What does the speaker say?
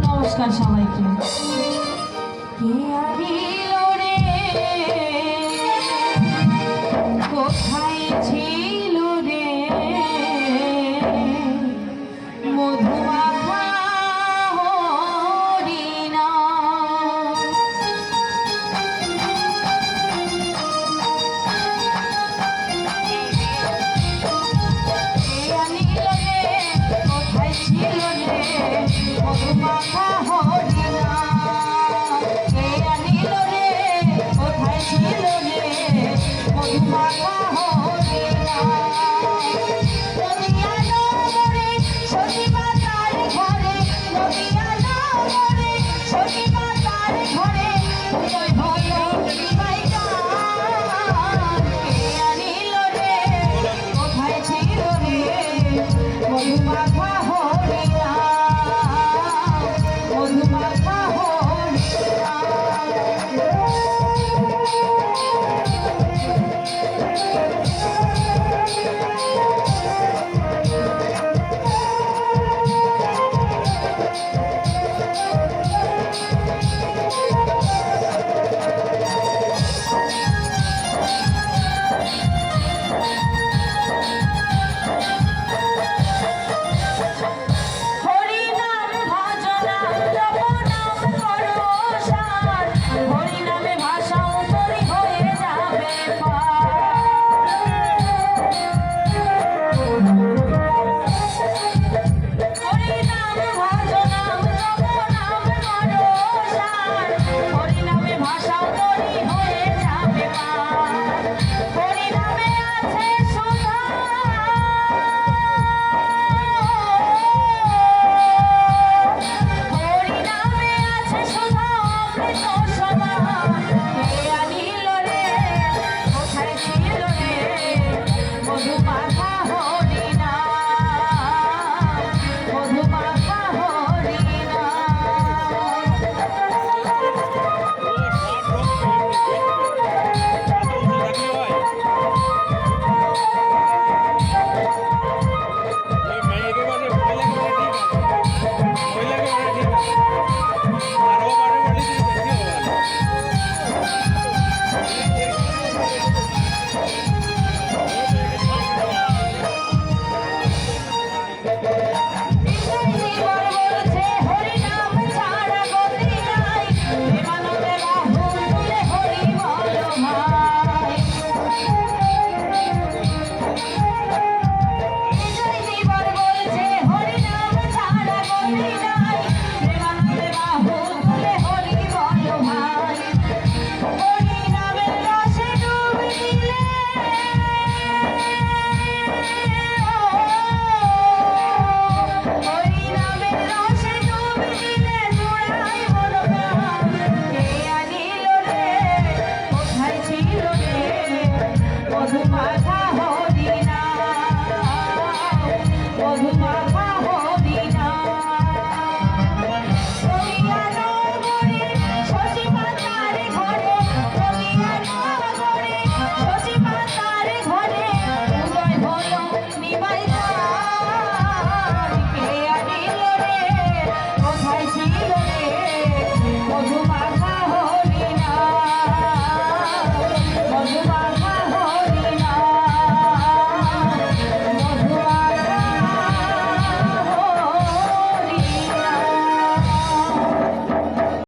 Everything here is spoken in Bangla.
নমস্কার সবাইকে। কে আইল রে, কোথায় ছিল রে মধুমাখা হরিণা? কে আনিল রে, কোথায় ছিল রে মধুমাখা হরিণা? কে আনিল রে, কোথায় ছিল রে মধুমাখা হরিণা? নদিয়া নগরে সতীমাতার ঘরে, নদিয়া নগরে সতীমাতার ঘরে উদয় হলো নিমাই গান। কে আনিল রে, কোথায় ছিল রে মধুমাখা হরিণা? মধুমাখা হরিণা। হরিনাম ভজনাম জপনাম করো সার, হরিনামে ভাষা তরি হয়ে যাবে পার। হরিনাম ভজনাম জপনাম করো সার, হরিনামে ভাষা তরি হয়ে যাবে পার। হরিনামে আছে সুধা, হরিনামে আছে সুধা অমৃত সমান। কে আনিল রে, কোথায় ছিল রে মধুমাখা হরিণা? মধুমাখা হরিণা। জীবন বলছে হরিনাম ছাড়া গতি নাই, প্রেমানন্দে বাহু তুলে হরি বল ভাই। জীবন বলছে হরিনাম ছাড়া গতি নাই, প্রেমানন্দে বাহু তুলে হরি বল ভাই। হরিনামের রসে ডুব দিলে, হরিনামের রসে ডুব দিলে জোড়াই বলো প্রাণ। কে আনিল রে, কোথায় ছিল রে মধুমাখা